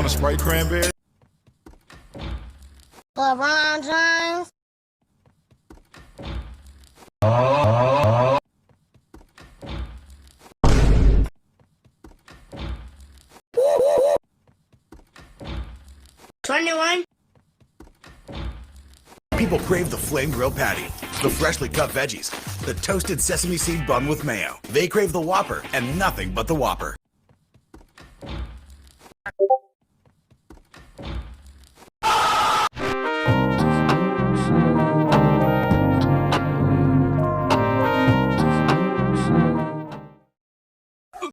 want a Sprite cranberry? LeBron James. $21. People crave the flame grilled patty, the freshly cut veggies, the toasted sesame seed bun with mayo. They crave the Whopper and nothing but the Whopper.